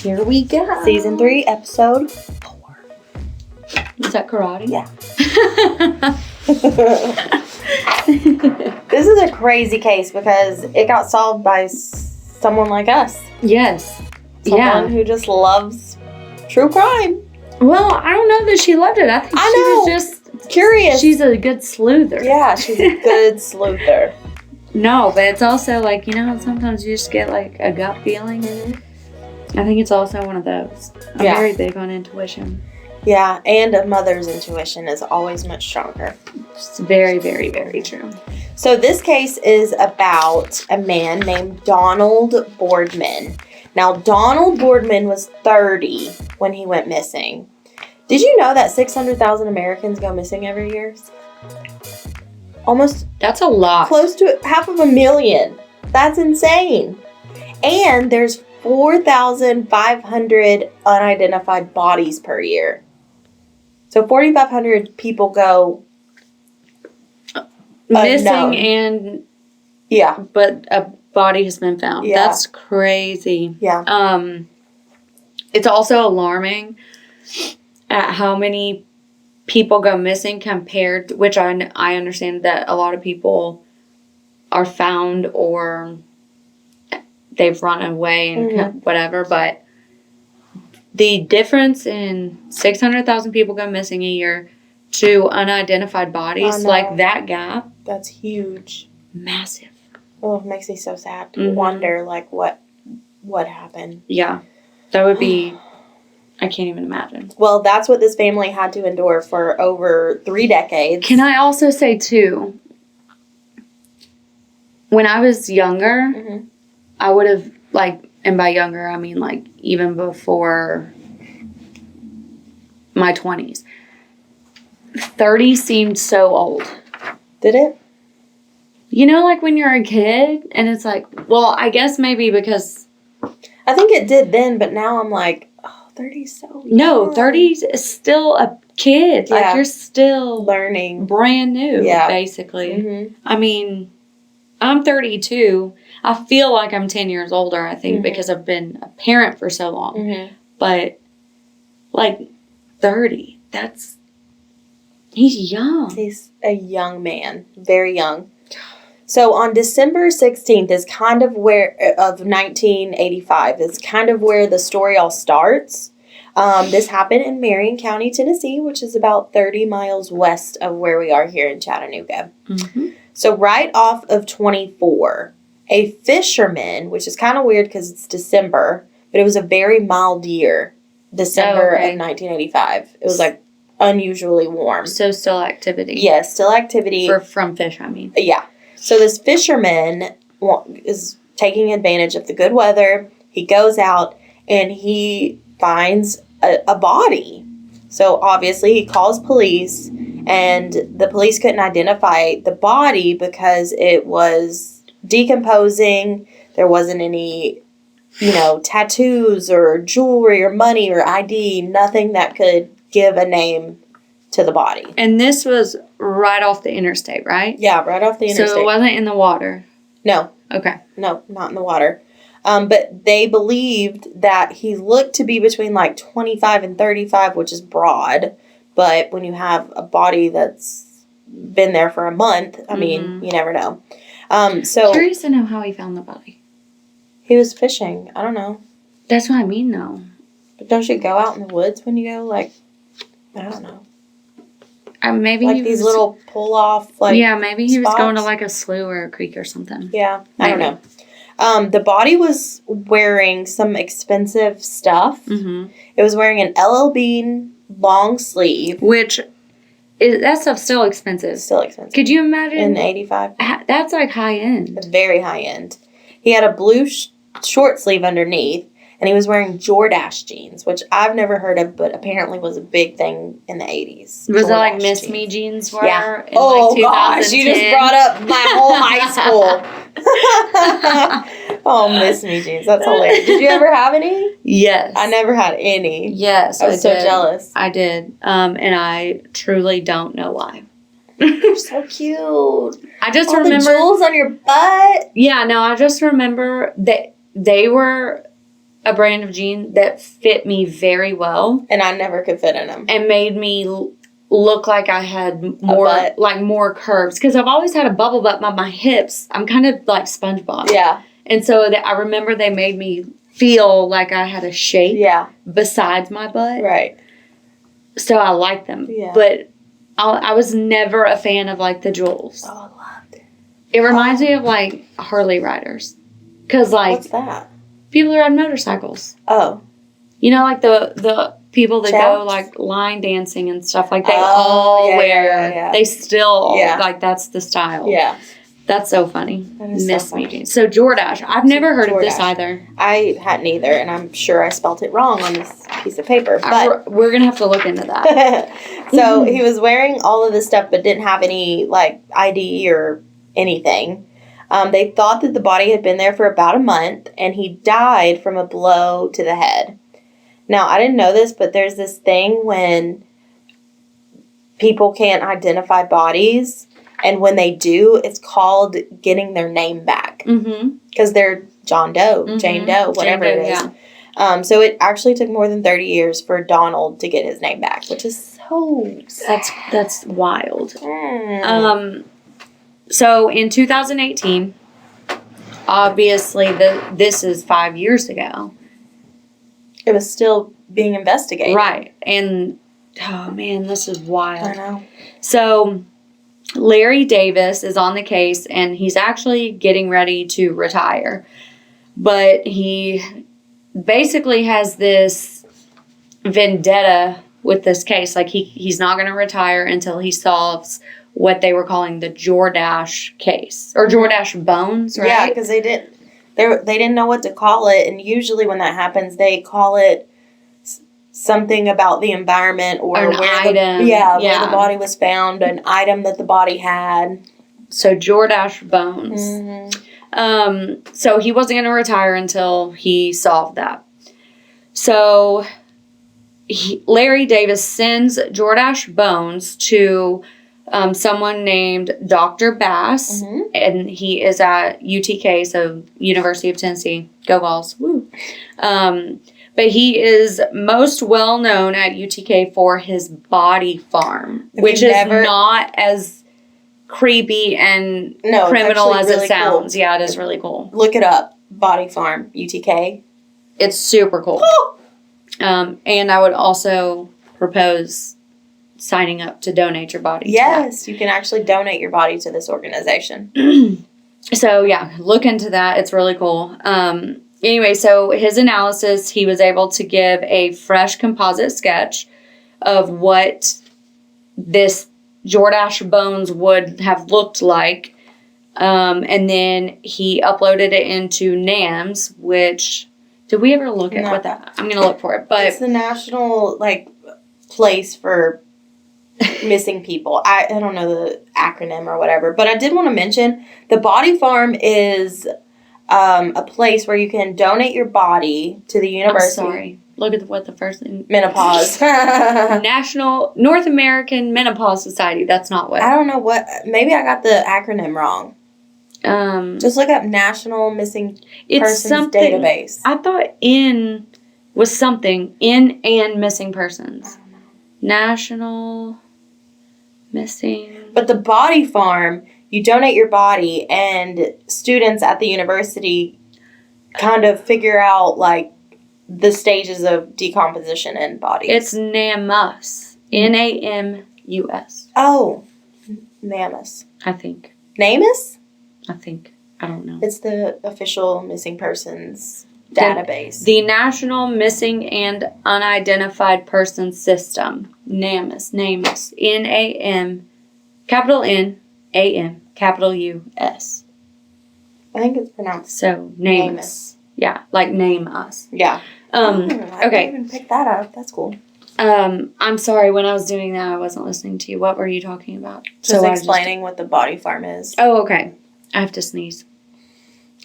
Here we go. Season 3, episode 4. Is that karate? Yeah. This is a crazy case because it got solved by someone like us. Yes. Someone who just loves true crime. Well, I don't know that she loved it. I think she was just curious. She's a good sleuther. Yeah, she's a good sleuther. No, but it's also like, sometimes you just get like a gut feeling. I think it's also one of those. I'm very big on intuition. Yeah, and a mother's intuition is always much stronger. It's very, very, very true. So this case is about a man named Donald Boardman. Now, Donald Boardman was 30 when he went missing. Did you know that 600,000 Americans go missing every year? Almost. That's a lot. Close to 500,000. That's insane. And there's 4,500 unidentified bodies per year. So 4,500 people go missing unknown. but a body has been found. Yeah. That's crazy. Yeah. It's also alarming at how many people go missing compared, which I understand that a lot of people are found or they've run away and whatever, but the difference in 600,000 people go missing a year to unidentified bodies, like that gap. That's huge. Massive. Oh, it makes me so sad to wonder, like, what happened. Yeah. That would be, I can't even imagine. Well, that's what this family had to endure for over 3 decades. Can I also say, too, when I was younger, I would have, and by younger, I mean, even before my 20s, 30 seemed so old. Did it? When you're a kid, and it's well, I guess maybe because... I think it did then, but now I'm like, 30 is so young. No, 30 is still a kid. Yeah. You're still... learning. Brand new, basically. I mean, I'm 32. I feel like I'm 10 years older, I think, because I've been a parent for so long. But, 30, he's young. He's a young man. Very young. So on December 16th is kind of of 1985, is kind of where the story all starts. This happened in Marion County, Tennessee, which is about 30 miles west of where we are here in Chattanooga. So right off of 24, a fisherman, which is kind of weird because it's December, but it was a very mild year, December of 1985. It was unusually warm. So still activity. Yes, still activity. From fish, I mean. Yeah. So this fisherman is taking advantage of the good weather. He goes out and he finds a body. So obviously he calls police, and the police couldn't identify the body because it was decomposing. There wasn't any, tattoos or jewelry or money or ID, nothing that could give a name to the body. And this was right off the interstate, right? Yeah, right off the interstate. So it wasn't in the water? No. Okay. No, not in the water. But they believed that he looked to be between 25 and 35, which is broad. But when you have a body that's been there for a month, I mean, you never know. Curious to know how he found the body. He was fishing. I don't know. That's what I mean, though. But don't you go out in the woods when you go? I don't know. Maybe these little pull-off, maybe he was spots. going to a slough or a creek or something. Yeah, I don't know. The body was wearing some expensive stuff. It was wearing an LL Bean long sleeve. Which, that stuff's still expensive. Still expensive. Could you imagine? In 85. That's high end. It's very high end. He had a blue short sleeve underneath. And he was wearing jordache jeans, which I've never heard of, but apparently was a big thing in the 80s. Was it Miss jeans. Me jeans were? Yeah. In gosh, you just brought up my whole high school. Oh, Miss Me jeans. That's hilarious. Did you ever have any? Yes. I never had any. Yes, I was so jealous. I did. And I truly don't know why. You're so cute. I just All remember. the jewels on your butt. Yeah, no, I just remember that they were a brand of jean that fit me very well. And I never could fit in them. And made me look like I had more curves. Because I've always had a bubble butt by my hips. I'm kind of like SpongeBob. Yeah. And so I remember they made me feel like I had a shape. Yeah. Besides my butt. Right. So I like them. Yeah. But I was never a fan of like the jewels. Oh, I loved it. It reminds me of like Harley riders. Because like. What's that? People who ride motorcycles. Oh. You know, like the people that go like line dancing and stuff. Like they all wear. Yeah. They still like that's the style. Yeah. That's so funny. That is Miss so funny. me. So jordache. I've never heard of this either. I hadn't either, and I'm sure I spelt it wrong on this piece of paper. But we're gonna have to look into that. So he was wearing all of this stuff, but didn't have any like ID or anything. They thought that the body had been there for about a month, and he died from a blow to the head. Now, I didn't know this, but there's this thing when people can't identify bodies. And when they do, it's called getting their name back. Because they're John Doe, Jane Doe, whatever it is. Yeah. So it actually took more than 30 years for Donald to get his name back, which is so sad. That's wild. So in 2018, obviously this is 5 years ago. It was still being investigated. Right. And, oh man, this is wild. I know. So Larry Davis is on the case, and he's actually getting ready to retire. But he basically has this vendetta with this case. Like, he's not going to retire until he solves what they were calling the jordache case. Or jordache bones, right? Yeah, because they didn't know what to call it. And usually when that happens, they call it something about the environment or an item. Where the body was found, an item that the body had. So jordache bones. So he wasn't going to retire until he solved that. So Larry Davis sends jordache bones to someone named Dr. Bass, and he is at UTK, so University of Tennessee. Go Vols. Woo. But he is most well known at UTK for his body farm, which is not as creepy and criminal as it sounds. Cool. Yeah, it is really cool. Look it up. Body farm, UTK. It's super cool. And I would also propose signing up to donate your body. Yes, you can actually donate your body to this organization. So, yeah, look into that. It's really cool. Anyway, so his analysis, he was able to give a fresh composite sketch of what this jordache bones would have looked like. And then he uploaded it into NAMS, which, did we ever look at what that, I'm going to look for it. But it's the national, place for missing people. I don't know the acronym or whatever, but I did want to mention the Body Farm is a place where you can donate your body to the university. I'm sorry. Look at what the first thing. Menopause. National North American Menopause Society. That's not what. I don't know what. Maybe I got the acronym wrong. Just look up National Missing Persons Database. I thought N was something. N and Missing Persons. National Missing. But the Body Farm, you donate your body, and students at the university kind of figure out, the stages of decomposition in bodies. It's NAMUS. NAMUS. Oh. NAMUS. I think. NAMUS? I think. I don't know. It's the official missing persons database. The National Missing and Unidentified Persons System. NAMUS. NAMUS. N-A-M. Capital N. A-M. Capital U-S. I think it's pronounced so, NAMUS. Yeah, like name us. Yeah. I didn't even pick that up. That's cool. I'm sorry. When I was doing that, I wasn't listening to you. What were you talking about? Just explaining what the Body Farm is. Oh, okay. I have to sneeze.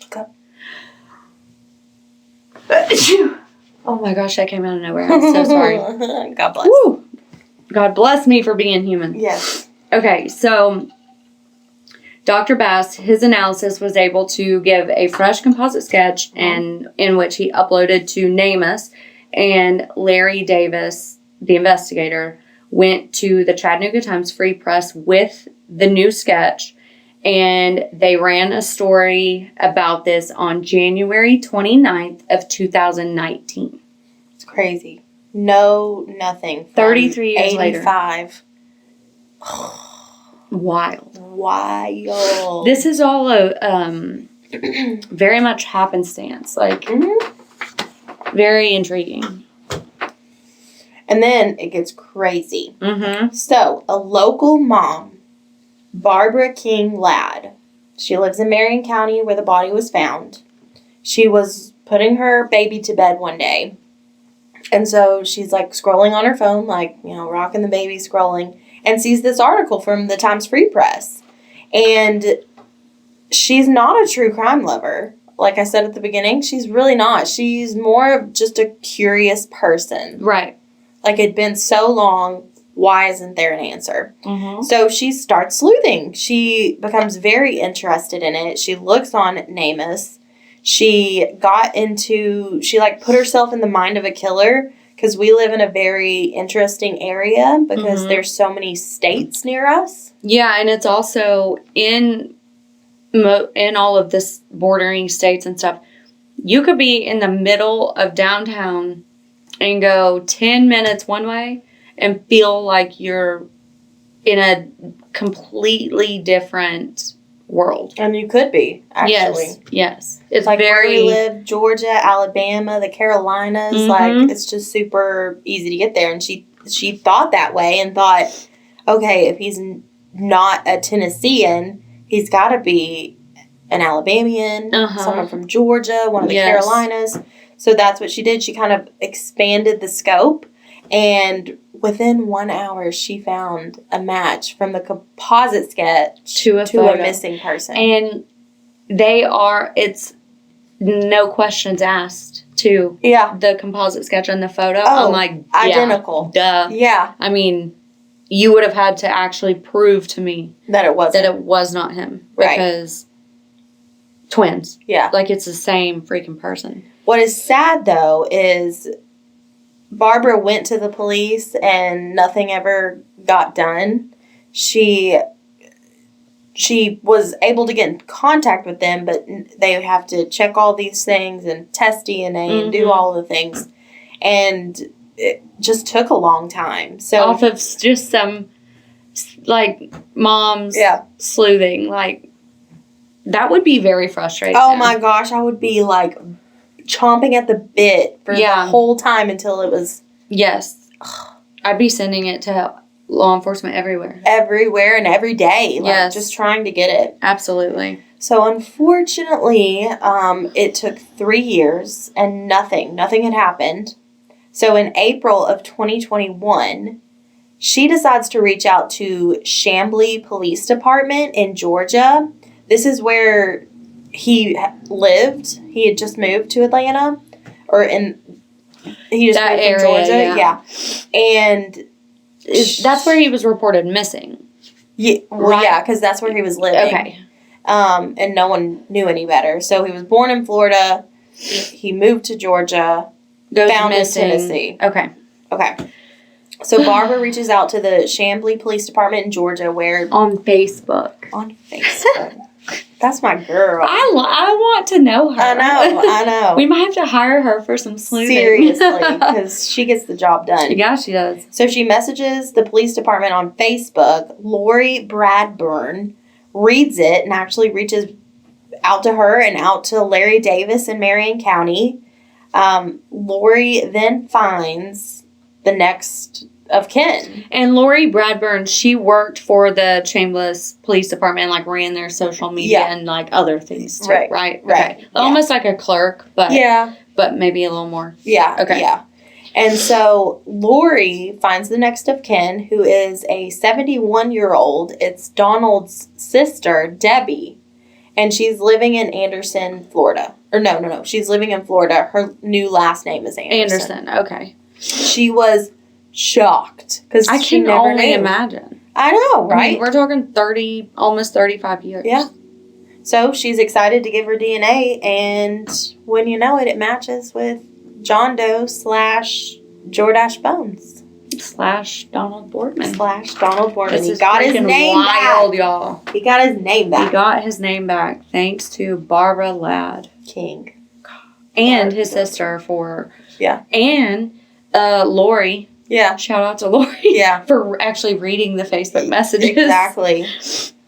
Okay. Oh my gosh, that came out of nowhere. I'm so sorry. God bless. Woo! God bless me for being human. Yes. Okay, so Dr. Bass, his analysis was able to give a fresh composite sketch and in which he uploaded to NamUs, and Larry Davis, the investigator, went to the Chattanooga Times Free Press with the new sketch, and they ran a story about this on January 29th of 2019. It's crazy. No, nothing. 33 years 85. Wild. This This is all a very much happenstance. Like, very intriguing. And then it gets crazy. Mm-hmm. So, a local mom, Barbara King Ladd, she lives in Marion County where the body was found. She was putting her baby to bed one day. And so she's like scrolling on her phone, like, you know, rocking the baby, scrolling, and sees this article from the Times Free Press. And she's not a true crime lover. Like I said at the beginning, she's really not. She's more of just a curious person. Right. Like, it'd been so long, why isn't there an answer? Mm-hmm. So she starts sleuthing. She becomes very interested in it. She looks on NamUs. She put herself in the mind of a killer, because we live in a very interesting area because there's so many states near us. Yeah, and it's also in all of this bordering states and stuff. You could be in the middle of downtown and go 10 minutes one way and feel like you're in a completely different world. And you could be, actually. Yes. It's like very... where we live, Georgia, Alabama, the Carolinas, like, it's just super easy to get there. And she thought that way and thought, okay, if he's not a Tennessean, he's got to be an Alabamian, someone from Georgia, one of the Carolinas. So that's what she did. She kind of expanded the scope, and within 1 hour, she found a match from the composite sketch to a missing person. And it's no questions asked to the composite sketch and the photo. Oh, I'm like, identical. Duh. Yeah. I mean, you would have had to actually prove to me that it was not him. Right. Because twins. Yeah. Like, it's the same freaking person. What is sad, though, is Barbara went to the police and nothing ever got done. She was able to get in contact with them, but they have to check all these things and test DNA and do all the things. And it just took a long time. So off of just some, like, mom's sleuthing. Like, that would be very frustrating. Oh, my gosh. I would be, like, chomping at the bit for the whole time until it was... Yes. I'd be sending it to law enforcement everywhere. Everywhere and every day. Like, just trying to get it. Absolutely. So, unfortunately, it took 3 years and nothing had happened. So, in April of 2021, she decides to reach out to Chamblee Police Department in Georgia. This is where he lived. He had just moved to Atlanta. He just that moved area, from Georgia. Yeah. And... that's where he was reported missing. Yeah, well, yeah, because that's where he was living. Okay. And no one knew any better. So he was born in Florida. He moved to Georgia. Found missing. in Tennessee. Okay. So Barbara reaches out to the Chamblee Police Department in Georgia where... On Facebook. That's my girl. I want to know her. I know. We might have to hire her for some sleuthing. Seriously, because she gets the job done. Yeah, she does. So she messages the police department on Facebook. Lori Bradburn reads it and actually reaches out to her and out to Larry Davis in Marion County. Lori then finds the next of kin. And Lori Bradburn, she worked for the Chamblee Police Department, like ran their social media and like other things too, right? Okay. Almost like a clerk, but maybe a little more. Yeah. Okay. Yeah. And so Lori finds the next of kin, who is a 71-year-old. It's Donald's sister, Debbie. And she's living in Anderson, Florida. Or no. She's living in Florida. Her new last name is Anderson. Okay. She was shocked because I can only imagine. I know, right? I mean, we're talking 30, almost 35 years. Yeah. So she's excited to give her DNA, and when you know it, it matches with John Doe / Jordache Bones. / Donald Boardman. / Donald Boardman. This He got his name wild, back. y'all. He got his name back. He got his name back thanks to Barbara Ladd. King. And his sister Yeah. And Lori. Yeah. Shout out to Lori. Yeah. For actually reading the Facebook messages. Exactly.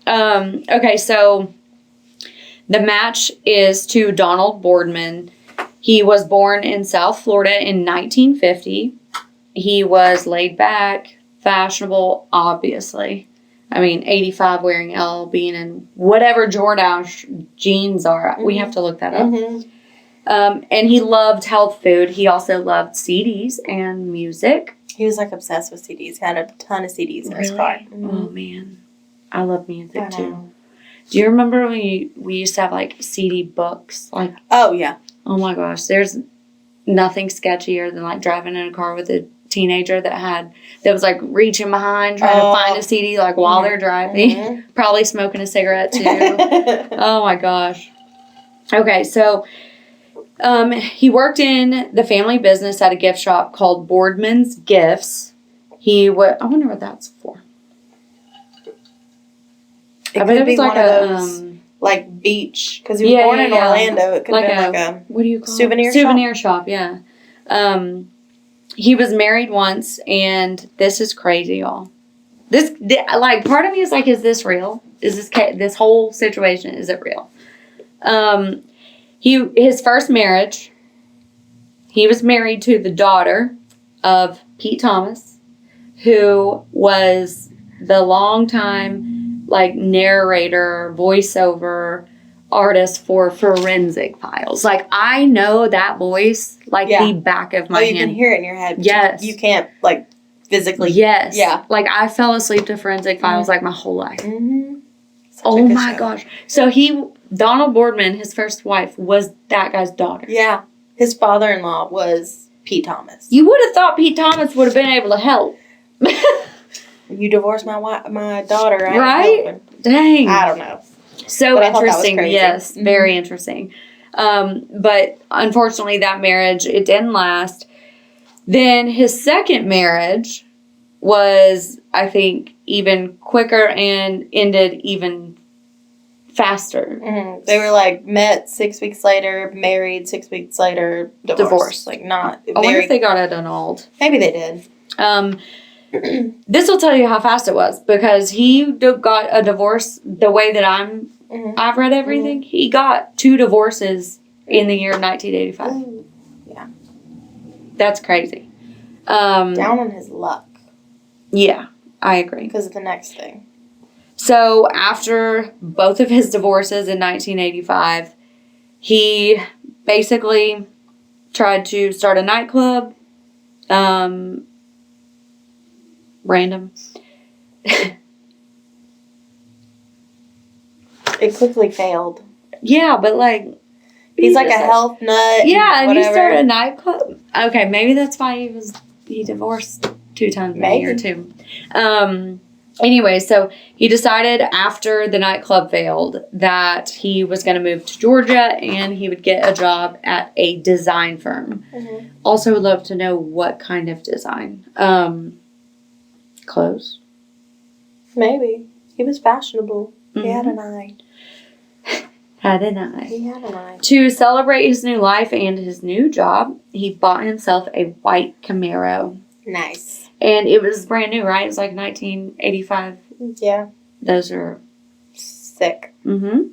Okay, so the match is to Donald Boardman. He was born in South Florida in 1950. He was laid back, fashionable, obviously. I mean, 85 wearing L, being in whatever jordache jeans are. Mm-hmm. We have to look that up. Mm-hmm. And he loved health food. He also loved CDs and music. He was like obsessed with CDs. He had a ton of CDs in his car. Mm-hmm. Oh, man. I love music, too. Do you remember when we used to have, like, CD books? Like, oh, yeah. Oh, my gosh. There's nothing sketchier than, like, driving in a car with a teenager that was, like, reaching behind, trying to find a CD, like, while they're driving. Mm-hmm. Probably smoking a cigarette, too. Oh, my gosh. Okay, so he worked in the family business at a gift shop called Boardman's Gifts. I wonder what that's for. It could be like one of those, like, beach, because he was born in Orlando. It could have been like a what do you call souvenir it? Souvenir shop, yeah. He was married once, and this is crazy, y'all. This, like, part of me is like, is this real? Is this whole situation, is it real? His first marriage, he was married to the daughter of Pete Thomas, who was the longtime, like, narrator, voiceover artist for Forensic Files. Like, I know that voice like the back of my hand. You can hear it in your head. Yes. You can't, like, physically. Yes. Yeah. Like, I fell asleep to Forensic Files like my whole life. Mm-hmm. Oh my gosh. So Donald Boardman, his first wife, was that guy's daughter. Yeah. His father-in-law was Pete Thomas. You would have thought Pete Thomas would have been able to help. You divorced my daughter, right? Dang. I don't know. So interesting. Yes, mm-hmm. Very interesting. But unfortunately, that marriage, it didn't last. Then his second marriage was, I think, even quicker and ended even faster. Mm-hmm. They were like met 6 weeks later, married 6 weeks later, divorced. Like not. I wonder if they got it annulled. Maybe they did. This will tell you how fast it was, because he got a divorce the way that I've read everything. Mm-hmm. He got 2 divorces in the year 1985. Ooh. Yeah. That's crazy. Down on his luck. Yeah, I agree. Because of the next thing. So after both of his divorces in 1985, he basically tried to start a nightclub. Random. It quickly failed. Yeah, but like... He's like a health nut. Yeah, and you start a nightclub. Okay, maybe that's why he divorced 2 times in a year, too. Anyway, so he decided after the nightclub failed that he was going to move to Georgia and he would get a job at a design firm. Mm-hmm. Also would love to know what kind of design. Clothes? Maybe. He was fashionable. Mm-hmm. He had an eye. He had an eye. To celebrate his new life and his new job, he bought himself a white Camaro. Nice. And it was brand new, right? It was like 1985. Yeah. Those are... sick. Mm-hmm.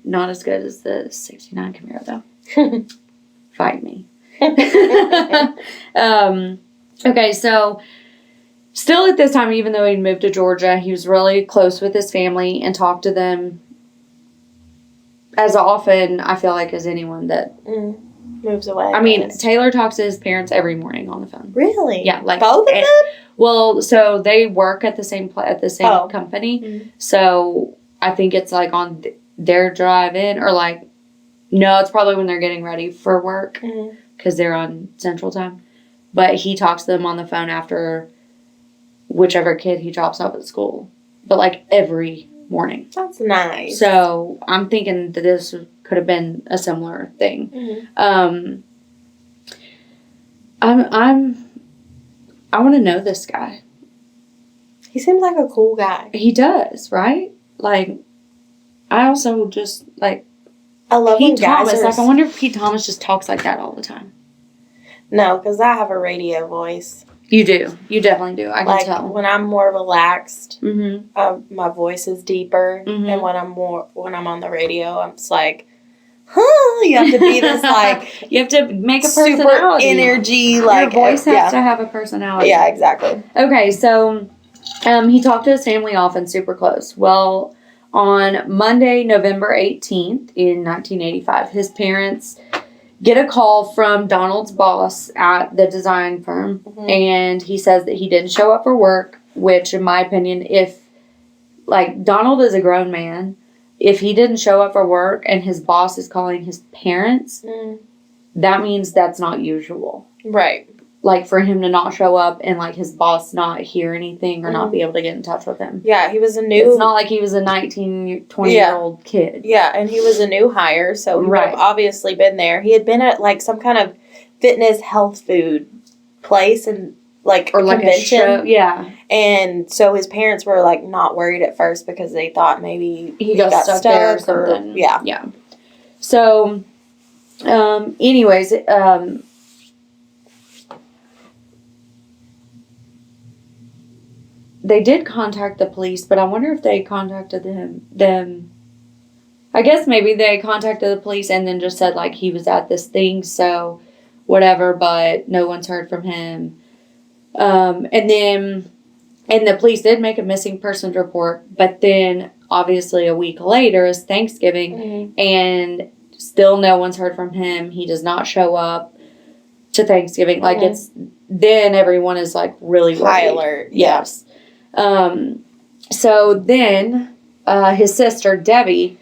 Not as good as the 69 Camaro, though. Fight me. Okay, so... Still at this time, even though he moved to Georgia, he was really close with his family and talked to them as often, I feel like, as anyone that moves away. I mean, Taylor talks to his parents every morning on the phone. Really? Yeah, like both of them. Well, so they work at the same company. Mm-hmm. So I think it's like on their drive in, or like, no, it's probably when they're getting ready for work because they're on Central Time. But he talks to them on the phone after whichever kid he drops off at school. But, like, every morning. That's nice. So, I'm thinking that this could have been a similar thing. Mm-hmm. I want to know this guy. He seems like a cool guy. He does, right? Like, I also just, like, I love Pete when guys Thomas. are... Like, I wonder if Pete Thomas just talks like that all the time. No, because I have a radio voice. You do. You definitely do. I can tell. When I'm more relaxed, Mm-hmm. my voice is deeper. Mm-hmm. And when I'm on the radio, I'm just like, huh? You have to be this, like... you have to make a super personality. Energy. Like, your voice has to have a personality. Yeah, exactly. Okay, so he talked to his family often, super close. Well, on Monday, November 18th in 1985, his parents get a call from Donald's boss at the design firm, and he says that he didn't show up for work, which, in my opinion, if, like, Donald is a grown man, if he didn't show up for work and his boss is calling his parents, that means that's not usual. Right. Like, for him to not show up and, like, his boss not hear anything or not be able to get in touch with him. Yeah, he was a new... It's not like he was a 19, 20-year-old kid. Yeah, and he was a new hire, so he would have obviously been there. He had been at, like, some kind of fitness health food place and, like, or like convention. A show. Yeah. And so his parents were, like, not worried at first because they thought maybe he got stuck there or something. Yeah. Yeah. So, anyways, they did contact the police, but I wonder if they contacted them. I guess maybe they contacted the police and then just said, like, he was at this thing, so whatever, but no one's heard from him. And the police did make a missing persons report, but then obviously a week later is Thanksgiving, and still no one's heard from him. He does not show up to Thanksgiving. Like, then everyone is, like, really worried. High alert. Yes. So then, his sister, Debbie,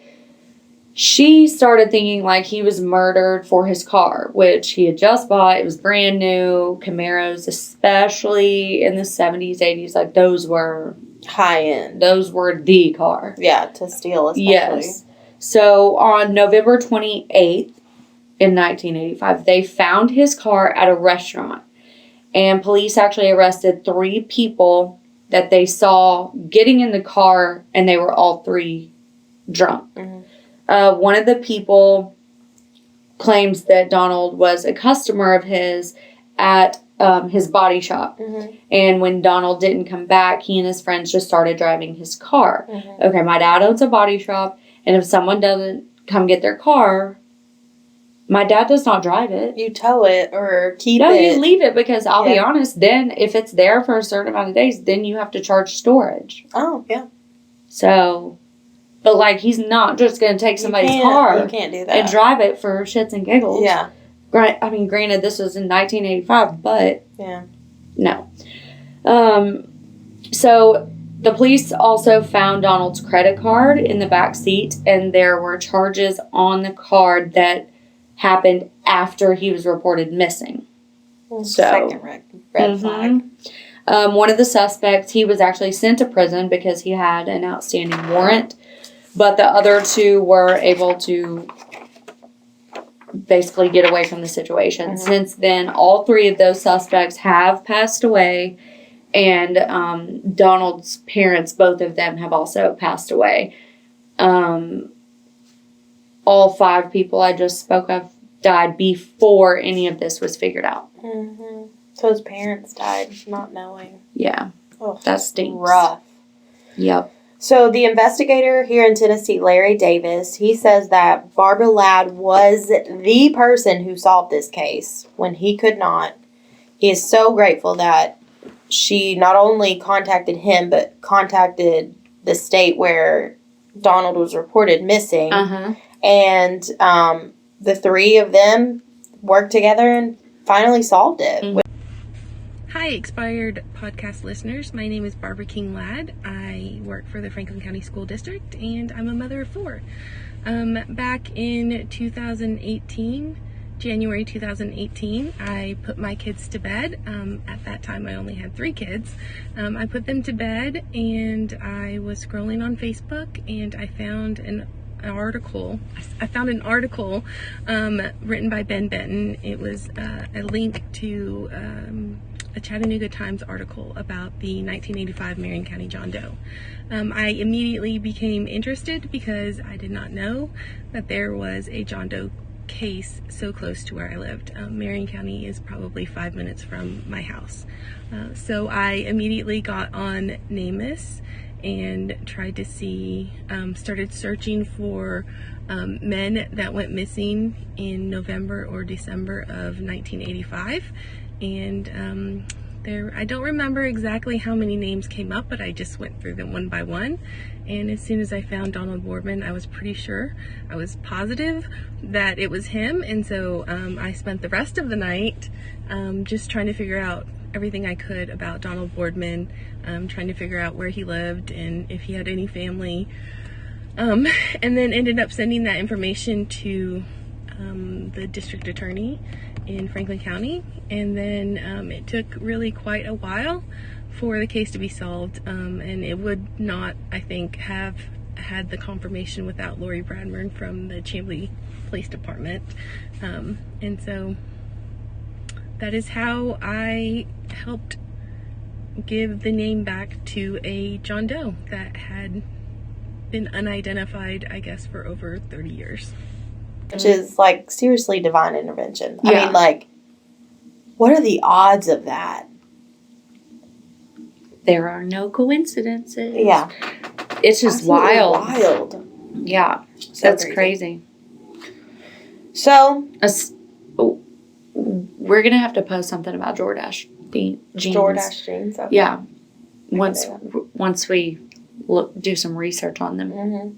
she started thinking, like, he was murdered for his car, which he had just bought. It was brand new. Camaros, especially in the 70s, 80s, like, those were... high end. Those were the car. Yeah, to steal especially. Yes. So, on November 28th in 1985, they found his car at a restaurant. And police actually arrested 3 people that they saw getting in the car, and they were all 3 drunk. One of the people claims that Donald was a customer of his at his body shop. And when Donald didn't come back, he and his friends just started driving his car. Okay, my dad owns a body shop, and if someone doesn't come get their car, my dad does not drive it. You tow it or keep it. No, you leave it because I'll be honest, then if it's there for a certain amount of days, then you have to charge storage. Oh, yeah. So, but, like, he's not just going to take somebody's car you can't do that. and drive it for shits and giggles. Yeah. I mean, granted, this was in 1985, but no. So, the police also found Donald's credit card in the back seat, and there were charges on the card that happened after he was reported missing. Second red flag. One of the suspects, he was actually sent to prison because he had an outstanding warrant, but the other 2 were able to basically get away from the situation. Since then, all 3 of those suspects have passed away, and Donald's parents, both of them, have also passed away. All 5 people I just spoke of died before any of this was figured out. So his parents died not knowing. Yeah. Oh, that stinks. Rough. Yep. So the investigator here in Tennessee, Larry Davis, he says that Barbara Ladd was the person who solved this case when he could not. He is so grateful that she not only contacted him, but contacted the state where Donald was reported missing. And the 3 of them worked together and finally solved it. Hi, Expired podcast listeners. My name is Barbara King Ladd. I work for the Franklin County School District, and I'm a mother of 4. Back in 2018, January 2018, I put my kids to bed. At that time, I only had 3 kids. I put them to bed, and I was scrolling on Facebook, and I found an article. Written by Ben Benton. It was a link to a Chattanooga Times article about the 1985 Marion County John Doe. I immediately became interested because I did not know that there was a John Doe case so close to where I lived. Marion County is probably 5 minutes from my house. So I immediately got on NamUs and tried to see, started searching for men that went missing in November or December of 1985. And I don't remember exactly how many names came up, but I just went through them one by one. And as soon as I found Donald Boardman, I was pretty sure, I was positive that it was him. And so I spent the rest of the night just trying to figure out everything I could about Donald Boardman, trying to figure out where he lived and if he had any family. And then ended up sending that information to the district attorney in Franklin County, and then it took really quite a while for the case to be solved, and it would not, I think, have had the confirmation without Lori Bradburn from the Chamblee Police Department. And so that is how I helped give the name back to a John Doe that had been unidentified, I guess, for over 30 years. Which is, like, seriously divine intervention. Yeah. I mean, like, what are the odds of that? There are no coincidences. Yeah. It's just Absolutely wild. Yeah. So That's crazy. So, we're going to have to post something about jordache jeans. jordache jeans. Okay. Yeah. Once we do some research on them. Mm-hmm.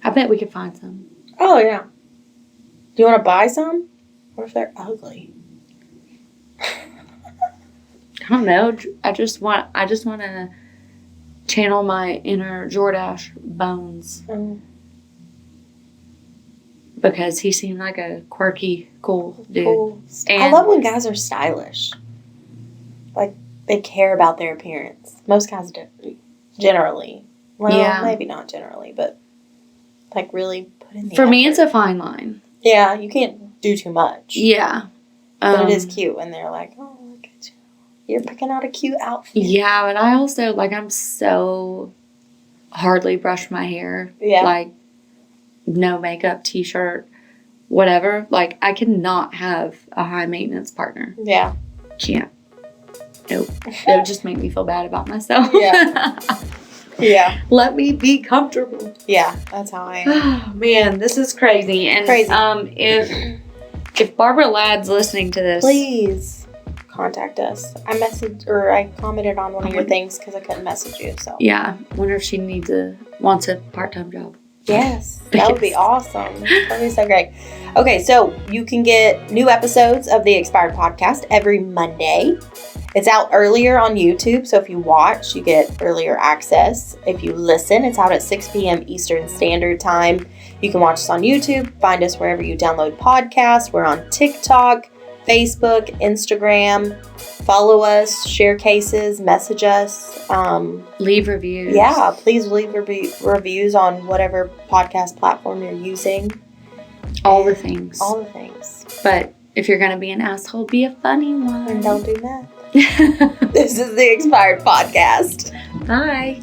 I bet we could find some. Oh, yeah. Do you want to buy some? What if they're ugly? I don't know. I just want to channel my inner jordache bones. Because he seemed like a quirky, cool dude. Cool. And I love when guys are stylish. Like, they care about their appearance. Most guys do. Generally. Well, Yeah. maybe not generally, but, like, really put in the For me, effort. it's a fine line. Yeah, you can't do too much. Yeah. But it is cute when they're like, oh, look at you. You're picking out a cute outfit. Yeah, but I also, like, I'm so hardly brush my hair. Yeah. Like, no makeup, t-shirt, whatever. Like, I cannot have a high maintenance partner. Yeah. Can't. Nope. It would just make me feel bad about myself. Yeah. Yeah. Let me be comfortable. Yeah, that's how I am. Oh, man, this is crazy. And if Barbara Ladd's listening to this, Please contact us. I commented on one of your things because I couldn't message you. So yeah, wonder if she wants a part-time job. yes, that would be awesome. That would be so great. Okay, so you can get new episodes of the Expired Podcast every Monday. It's out earlier on YouTube, so if you watch, you get earlier access. If you listen, it's out at 6 p.m. Eastern Standard Time. You can watch us on YouTube, find us wherever you download podcasts. We're on TikTok, Facebook, Instagram. Follow us, share cases, message us. Leave reviews. Yeah, please leave reviews on whatever podcast platform you're using. All the things. All the things. But if you're going to be an asshole, be a funny one. And don't do that. This is the Expired Podcast. Bye.